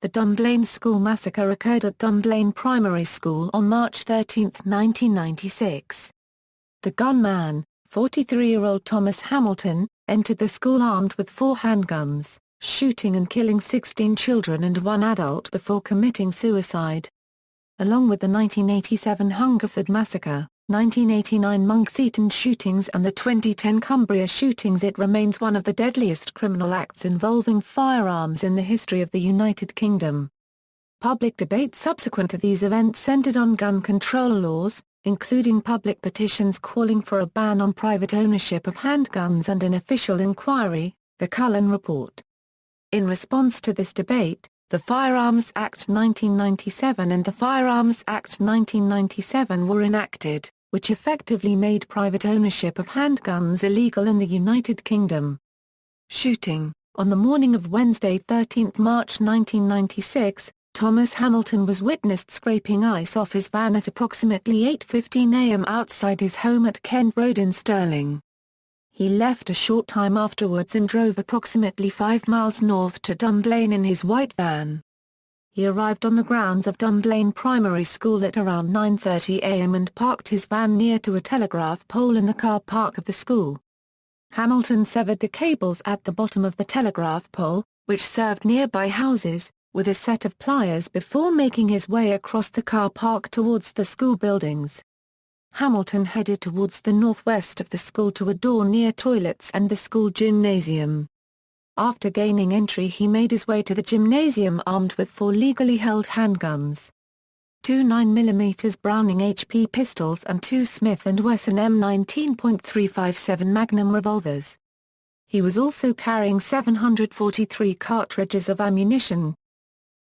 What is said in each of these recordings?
The Dunblane School massacre occurred at Dunblane Primary School on March 13, 1996. The gunman, 43-year-old Thomas Hamilton, entered the school armed with 4 handguns, shooting and killing 16 children and 1 adult before committing suicide. Along with the 1987 Hungerford massacre, 1989 Monkseaton shootings and the 2010 Cumbria shootings, it remains one of the deadliest criminal acts involving firearms in the history of the United Kingdom. Public debate subsequent to these events centered on gun control laws, including public petitions calling for a ban on private ownership of handguns and an official inquiry, the Cullen Report. In response to this debate, the Firearms Act 1997 and the Firearms Act 1997 were enacted, which effectively made private ownership of handguns illegal in the United Kingdom. Shooting. On the morning of Wednesday 13 March 1996, Thomas Hamilton was witnessed scraping ice off his van at approximately 8:15 a.m. outside his home at Kent Road in Stirling. He left a short time afterwards and drove approximately 5 miles north to Dunblane in his white van. He arrived on the grounds of Dunblane Primary School at around 9:30 a.m. and parked his van near to a telegraph pole in the car park of the school. Hamilton severed the cables at the bottom of the telegraph pole, which served nearby houses, with a set of pliers before making his way across the car park towards the school buildings. Hamilton headed towards the northwest of the school to a door near toilets and the school gymnasium. After gaining entry, he made his way to the gymnasium armed with 4 legally held handguns. 2 9mm Browning HP pistols and 2 Smith & Wesson M19.357 Magnum revolvers. He was also carrying 743 cartridges of ammunition.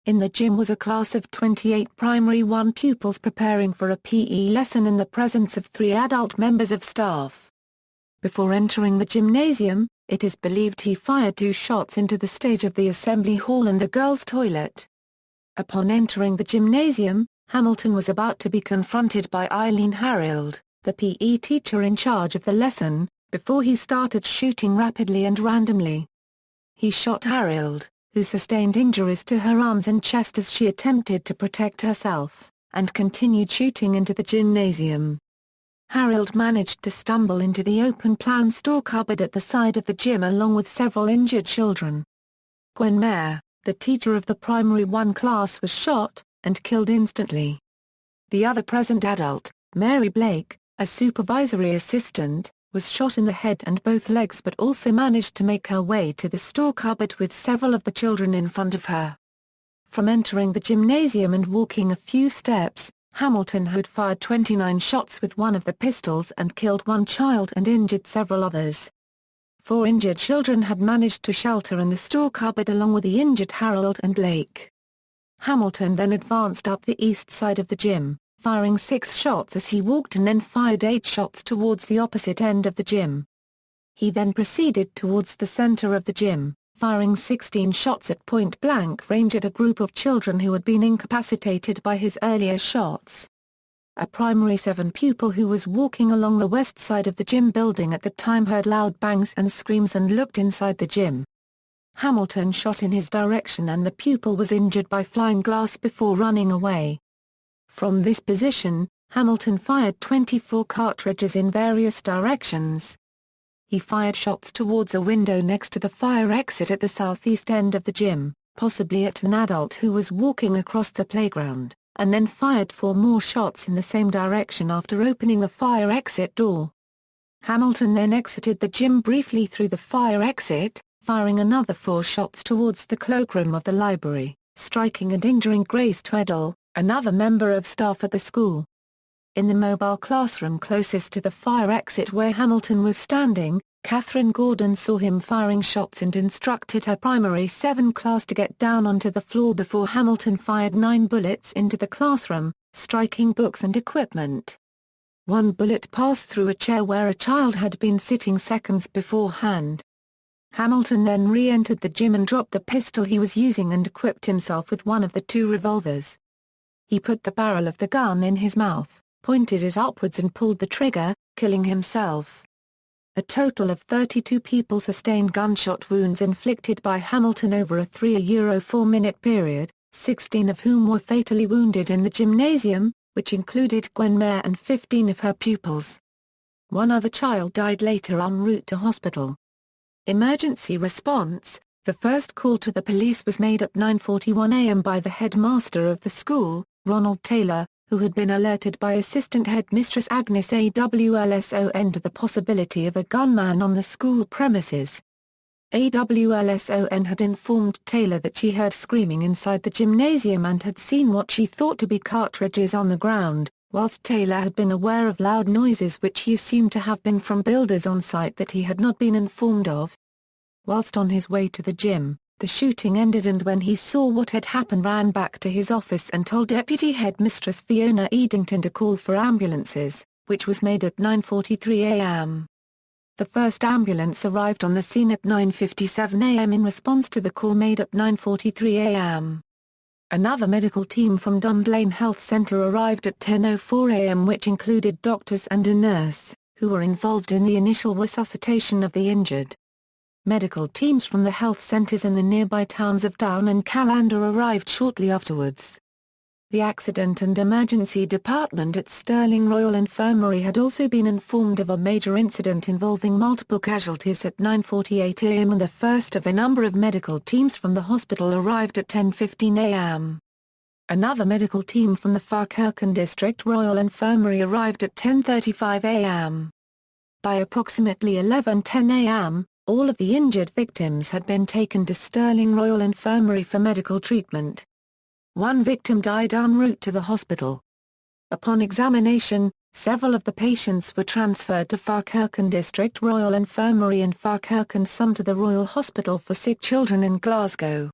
In the gym was a class of 28 Primary 1 pupils preparing for a PE lesson in the presence of 3 adult members of staff. Before entering the gymnasium, it is believed he fired 2 shots into the stage of the assembly hall and the girls' toilet. Upon entering the gymnasium, Hamilton was about to be confronted by Eileen Harrild, the PE teacher in charge of the lesson, before he started shooting rapidly and randomly. He shot Harrild, who sustained injuries to her arms and chest as she attempted to protect herself, and continued shooting into the gymnasium. Harrild managed to stumble into the open-plan store cupboard at the side of the gym along with several injured children. Gwen Mayer, the teacher of the Primary 1 class, was shot, and killed instantly. The other present adult, Mary Blake, a supervisory assistant, was shot in the head and both legs but also managed to make her way to the store cupboard with several of the children in front of her. From entering the gymnasium and walking a few steps, Hamilton had fired 29 shots with one of the pistols and killed 1 child and injured several others. 4 injured children had managed to shelter in the store cupboard along with the injured Harold and Blake. Hamilton then advanced up the east side of the gym, firing 6 shots as he walked and then fired 8 shots towards the opposite end of the gym. He then proceeded towards the center of the gym, firing 16 shots at point-blank range at a group of children who had been incapacitated by his earlier shots. A Primary 7 pupil who was walking along the west side of the gym building at the time heard loud bangs and screams and looked inside the gym. Hamilton shot in his direction and the pupil was injured by flying glass before running away. From this position, Hamilton fired 24 cartridges in various directions. He fired shots towards a window next to the fire exit at the southeast end of the gym, possibly at an adult who was walking across the playground, and then fired 4 more shots in the same direction after opening the fire exit door. Hamilton then exited the gym briefly through the fire exit, firing another 4 shots towards the cloakroom of the library, striking and injuring Grace Tweddle, another member of staff at the school. In the mobile classroom closest to the fire exit where Hamilton was standing, Catherine Gordon saw him firing shots and instructed her Primary 7 class to get down onto the floor before Hamilton fired 9 bullets into the classroom, striking books and equipment. 1 bullet passed through a chair where a child had been sitting seconds beforehand. Hamilton then re-entered the gym and dropped the pistol he was using and equipped himself with one of the 2 revolvers. He put the barrel of the gun in his mouth, pointed it upwards and pulled the trigger, killing himself. A total of 32 people sustained gunshot wounds inflicted by Hamilton over a 3-4-minute period, 16 of whom were fatally wounded in the gymnasium, which included Gwen and 15 of her pupils. One other child died later en route to hospital. Emergency response. The first call to the police was made at 9:41 a.m. by the headmaster of the school, Ronald Taylor, who had been alerted by Assistant Headmistress Agnes Awlson to the possibility of a gunman on the school premises. Awlson had informed Taylor that she heard screaming inside the gymnasium and had seen what she thought to be cartridges on the ground, whilst Taylor had been aware of loud noises which he assumed to have been from builders on site that he had not been informed of. Whilst on his way to the gym, the shooting ended, and when he saw what had happened ran back to his office and told Deputy Headmistress Fiona Edington to call for ambulances, which was made at 9:43 a.m. The first ambulance arrived on the scene at 9:57 a.m. in response to the call made at 9:43 a.m. Another medical team from Dunblane Health Centre arrived at 10:04 a.m. which included doctors and a nurse, who were involved in the initial resuscitation of the injured. Medical teams from the health centres in the nearby towns of Down and Callander arrived shortly afterwards. The Accident and Emergency Department at Stirling Royal Infirmary had also been informed of a major incident involving multiple casualties at 9:48 a.m. and the first of a number of medical teams from the hospital arrived at 10:15 a.m. Another medical team from the Falkirk District Royal Infirmary arrived at 10:35 a.m. By approximately 11:10 a.m., all of the injured victims had been taken to Stirling Royal Infirmary for medical treatment. One victim died en route to the hospital. Upon examination, several of the patients were transferred to Falkirk District Royal Infirmary and Falkirk and some to the Royal Hospital for Sick Children in Glasgow.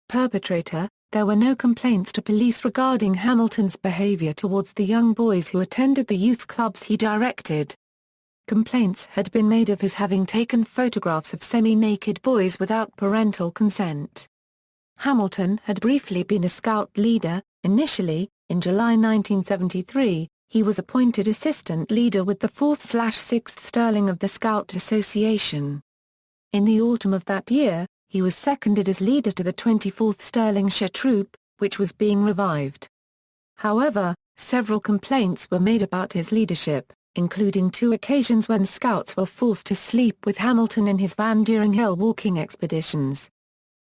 Perpetrator. There were no complaints to police regarding Hamilton's behaviour towards the young boys who attended the youth clubs he directed. Complaints had been made of his having taken photographs of semi-naked boys without parental consent. Hamilton had briefly been a scout leader. Initially, in July 1973, he was appointed assistant leader with the 4th/6th Stirling of the Scout Association. In the autumn of that year, he was seconded as leader to the 24th Stirlingshire Troop, which was being revived. However, several complaints were made about his leadership, including 2 occasions when scouts were forced to sleep with Hamilton in his van during hill walking expeditions.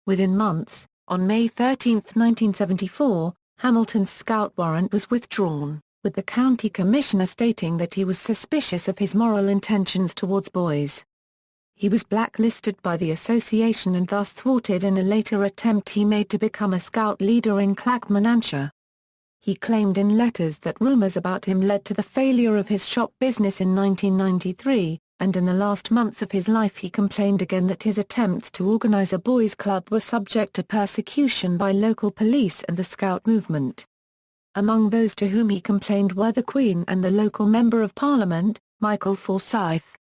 Within months, on May 13, 1974, Hamilton's scout warrant was withdrawn, with the county commissioner stating that he was suspicious of his moral intentions towards boys. He was blacklisted by the association and thus thwarted in a later attempt he made to become a scout leader in Clackmannanshire. He claimed in letters that rumours about him led to the failure of his shop business in 1993, and in the last months of his life he complained again that his attempts to organise a boys' club were subject to persecution by local police and the Scout movement. Among those to whom he complained were the Queen and the local Member of Parliament, Michael Forsyth.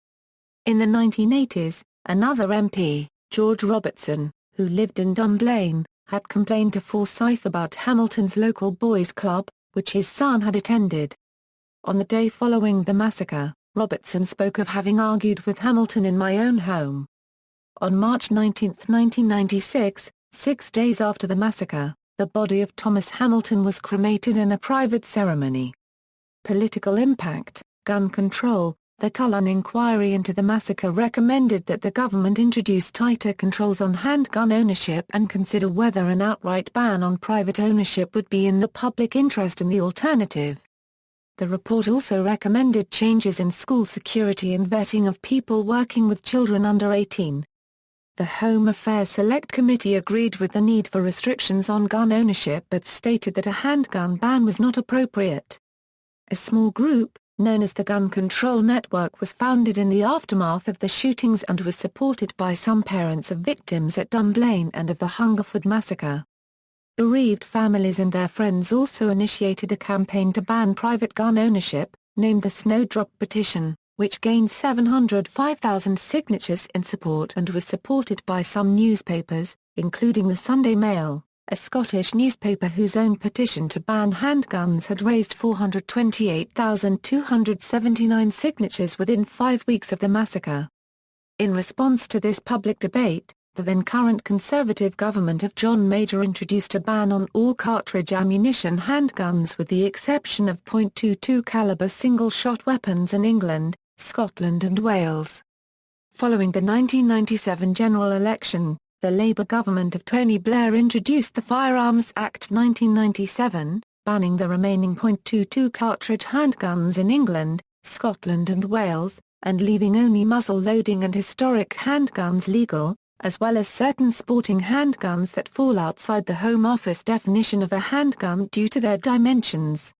In the 1980s, another MP, George Robertson, who lived in Dunblane, had complained to Forsyth about Hamilton's local boys' club, which his son had attended. On the day following the massacre, Robertson spoke of having argued with Hamilton in my own home. On March 19, 1996, 6 days after the massacre, the body of Thomas Hamilton was cremated in a private ceremony. Political impact, gun control. The Cullen inquiry into the massacre recommended that the government introduce tighter controls on handgun ownership and consider whether an outright ban on private ownership would be in the public interest and the alternative. The report also recommended changes in school security and vetting of people working with children under 18. The Home Affairs Select Committee agreed with the need for restrictions on gun ownership but stated that a handgun ban was not appropriate. A small group, known as the Gun Control Network, was founded in the aftermath of the shootings and was supported by some parents of victims at Dunblane and of the Hungerford massacre. Bereaved families and their friends also initiated a campaign to ban private gun ownership, named the Snowdrop Petition, which gained 705,000 signatures in support and was supported by some newspapers, including the Sunday Mail, a Scottish newspaper whose own petition to ban handguns had raised 428,279 signatures within 5 weeks of the massacre. In response to this public debate, the then current Conservative government of John Major introduced a ban on all cartridge ammunition handguns with the exception of .22 caliber single-shot weapons in England, Scotland and Wales. Following the 1997 general election, the Labour government of Tony Blair introduced the Firearms Act 1997, banning the remaining .22 cartridge handguns in England, Scotland and Wales, and leaving only muzzle-loading and historic handguns legal, as well as certain sporting handguns that fall outside the Home Office definition of a handgun due to their dimensions.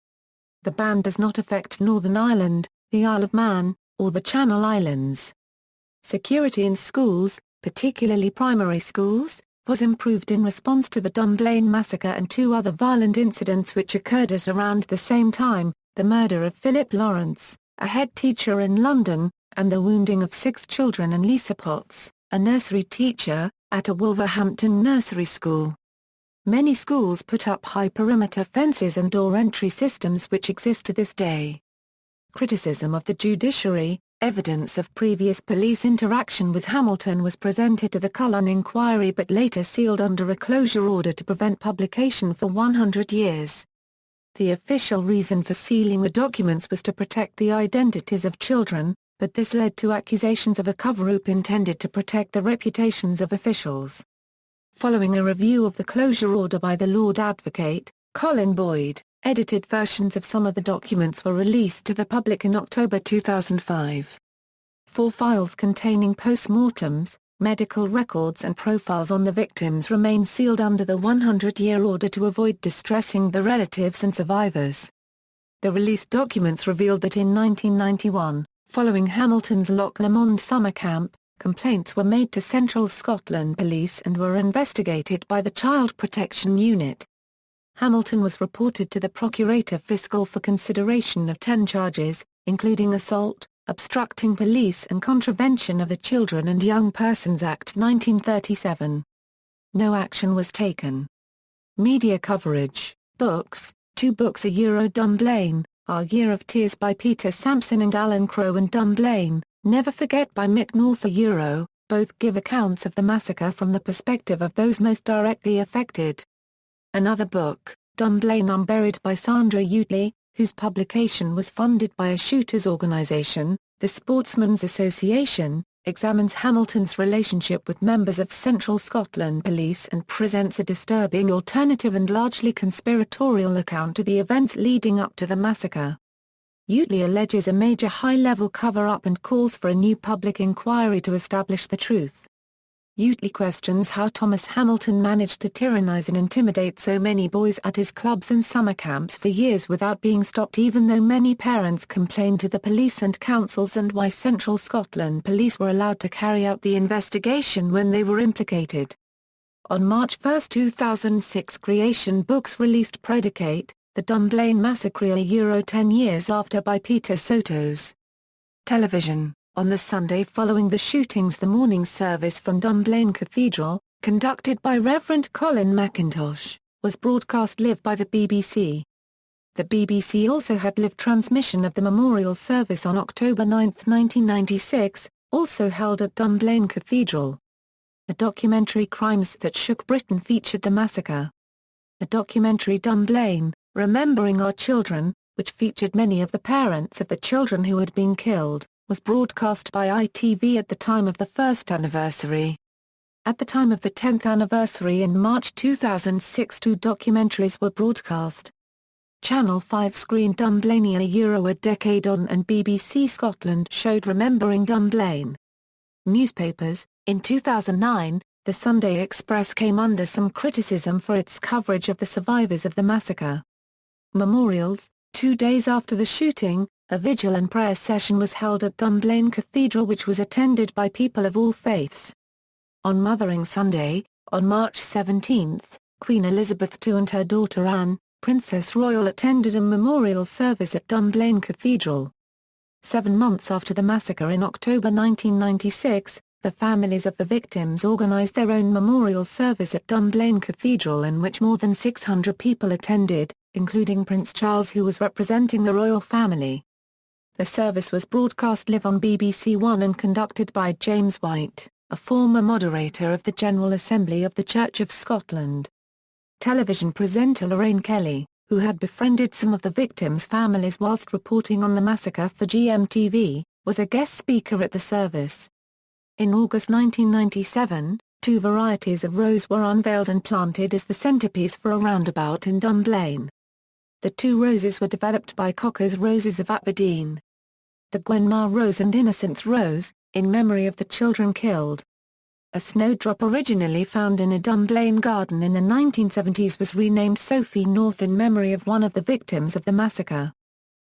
The ban does not affect Northern Ireland, the Isle of Man, or the Channel Islands. Security in schools, particularly primary schools, was improved in response to the Dunblane massacre and two other violent incidents which occurred at around the same time, the murder of Philip Lawrence, a head teacher in London, and the wounding of 6 children and Lisa Potts, a nursery teacher, at a Wolverhampton nursery school. Many schools put up high perimeter fences and door entry systems which exist to this day. Criticism of the judiciary, evidence of previous police interaction with Hamilton was presented to the Cullen inquiry but later sealed under a closure order to prevent publication for 100 years. The official reason for sealing the documents was to protect the identities of children, but this led to accusations of a cover-up intended to protect the reputations of officials. Following a review of the closure order by the Lord Advocate, Colin Boyd, edited versions of some of the documents were released to the public in October 2005. 4 files containing post-mortems, medical records and profiles on the victims remain sealed under the 100-year order to avoid distressing the relatives and survivors. The released documents revealed that in 1991, following Hamilton's Loch Lomond summer camp, complaints were made to Central Scotland Police and were investigated by the Child Protection Unit. Hamilton was reported to the Procurator Fiscal for consideration of 10 charges, including assault, obstructing police and contravention of the Children and Young Persons Act 1937. No action was taken. Media coverage, books, 2 books Dunblane, Our Year of Tears by Peter Sampson and Alan Crowe and Dunblane, Never Forget by Mick North both give accounts of the massacre from the perspective of those most directly affected. Another book, Dunblane Unburied by Sandra Utley, whose publication was funded by a shooters organisation, the Sportsmen's Association, examines Hamilton's relationship with members of Central Scotland Police and presents a disturbing alternative and largely conspiratorial account to the events leading up to the massacre. Utley alleges a major high-level cover-up and calls for a new public inquiry to establish the truth. Utley questions how Thomas Hamilton managed to tyrannize and intimidate so many boys at his clubs and summer camps for years without being stopped even though many parents complained to the police and councils, and why Central Scotland Police were allowed to carry out the investigation when they were implicated. On March 1, 2006, Creation Books released Predicate, The Dunblane Massacre 10 years after by Peter Sotos. Television. On the Sunday following the shootings, the morning service from Dunblane Cathedral, conducted by Reverend Colin McIntosh, was broadcast live by the BBC. The BBC also had live transmission of the memorial service on October 9, 1996, also held at Dunblane Cathedral. A documentary, Crimes That Shook Britain, featured the massacre. A documentary, Dunblane, Remembering Our Children, which featured many of the parents of the children who had been killed, was broadcast by ITV at the time of the first anniversary. At the time of the 10th anniversary in March 2006, 2 documentaries were broadcast. Channel 5 screened Dunblane a decade on, and BBC Scotland showed Remembering Dunblane. Newspapers. In 2009, the Sunday Express came under some criticism for its coverage of the survivors of the massacre. Memorials. 2 days after the shooting, a vigil and prayer session was held at Dunblane Cathedral which was attended by people of all faiths. On Mothering Sunday, on March 17, Queen Elizabeth II and her daughter Anne, Princess Royal, attended a memorial service at Dunblane Cathedral. 7 months after the massacre in October 1996, the families of the victims organised their own memorial service at Dunblane Cathedral in which more than 600 people attended, including Prince Charles, who was representing the royal family. The service was broadcast live on BBC One and conducted by James White. a former moderator of the General Assembly of the Church of Scotland. Television presenter Lorraine Kelly, who had befriended some of the victims' families whilst reporting on the massacre for GMTV, was a guest speaker at the service. In August 1997, 2 varieties of rose were unveiled and planted as the centrepiece for a roundabout in Dunblane. The 2 roses were developed by Cocker's Roses of Aberdeen. The Gwenmar Rose and Innocence Rose, in memory of the children killed. A snowdrop originally found in a Dunblane garden in the 1970s was renamed Sophie North in memory of one of the victims of the massacre.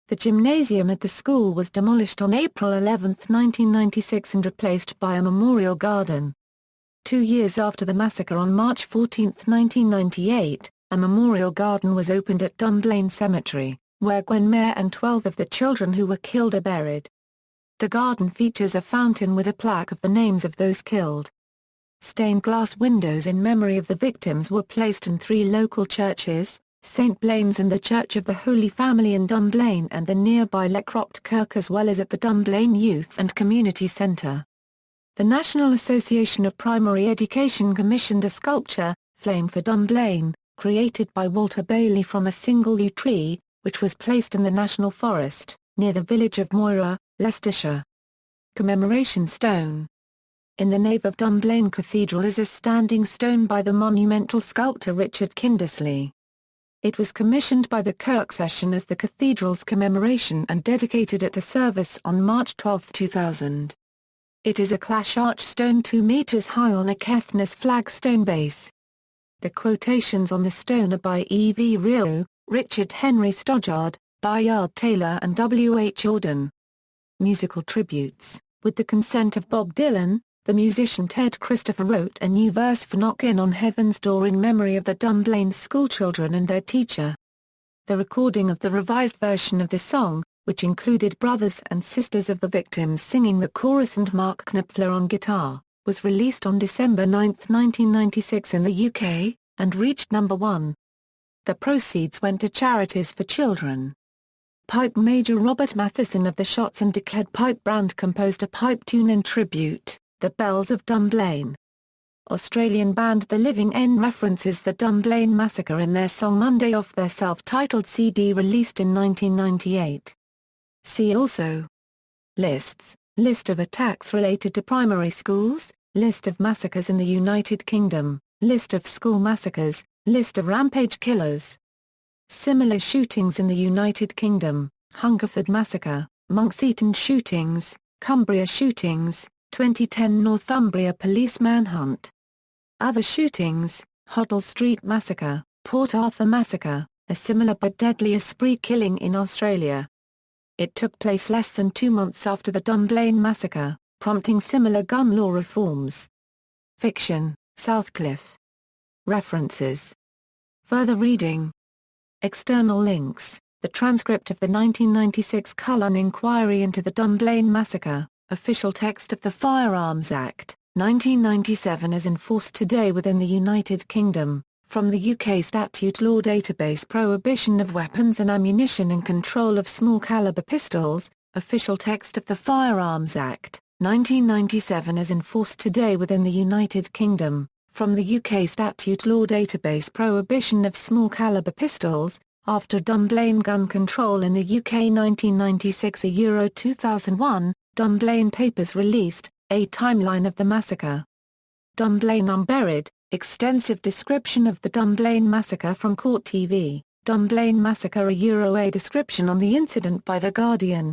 The gymnasium at the school was demolished on April 11, 1996 and replaced by a memorial garden. 2 years after the massacre on March 14, 1998, a memorial garden was opened at Dunblane Cemetery, where Gwenmar and 12 of the children who were killed are buried. The garden features a fountain with a plaque of the names of those killed. Stained glass windows in memory of the victims were placed in 3 local churches, St Blaine's and the Church of the Holy Family in Dunblane and the nearby Lecropt Kirk, as well as at the Dunblane Youth and Community Centre. The National Association of Primary Education commissioned a sculpture, Flame for Dunblane, created by Walter Bailey from a single yew tree, which was placed in the National Forest, near the village of Moira, Leicestershire. Commemoration Stone. In the nave of Dunblane Cathedral is a standing stone by the monumental sculptor Richard Kindersley. It was commissioned by the Kirk Session as the cathedral's commemoration and dedicated at a service on March 12, 2000. It is a clash arch stone 2 meters high on a Caithness flagstone base. The quotations on the stone are by E. V. Rio, Richard Henry Stoddard, Bayard Taylor and W. H. Auden. Musical tributes. With the consent of Bob Dylan, the musician Ted Christopher wrote a new verse for Knock In on Heaven's Door in memory of the Dunblane schoolchildren and their teacher. The recording of the revised version of the song, which included brothers and sisters of the victims singing the chorus and Mark Knopfler on guitar, was released on December 9, 1996 in the UK, and reached number 1. The proceeds went to charities for children. Pipe Major Robert Matheson of the Shots and Declared Pipe brand composed a pipe tune in tribute, The Bells of Dunblane. Australian band The Living End references the Dunblane massacre in their song Monday off their self-titled CD released in 1998. See also: Lists, List of attacks related to primary schools, List of massacres in the United Kingdom, List of school massacres, List of rampage killers. Similar shootings in the United Kingdom: Hungerford massacre, Monkseaton shootings, Cumbria shootings, 2010 Northumbria police manhunt. Other shootings: Hoddle Street massacre, Port Arthur massacre, a similar but deadlier spree killing in Australia. It took place less than 2 months after the Dunblane massacre, prompting similar gun law reforms. Fiction, Southcliffe. References. Further reading. External links: the transcript of the 1996 Cullen Inquiry into the Dunblane Massacre, official text of the Firearms Act, 1997 as enforced today within the United Kingdom, from the UK Statute Law Database Prohibition of Weapons and Ammunition and Control of Small Caliber Pistols, official text of the Firearms Act, 1997 as enforced today within the United Kingdom, from the UK Statute Law Database Prohibition of Small Caliber Pistols, after Dunblane Gun Control in the UK 1996 Euro 2001, Dunblane Papers released, a timeline of the massacre. Dunblane Unburied, extensive description of the Dunblane Massacre from Court TV, Dunblane Massacre a description on the incident by The Guardian,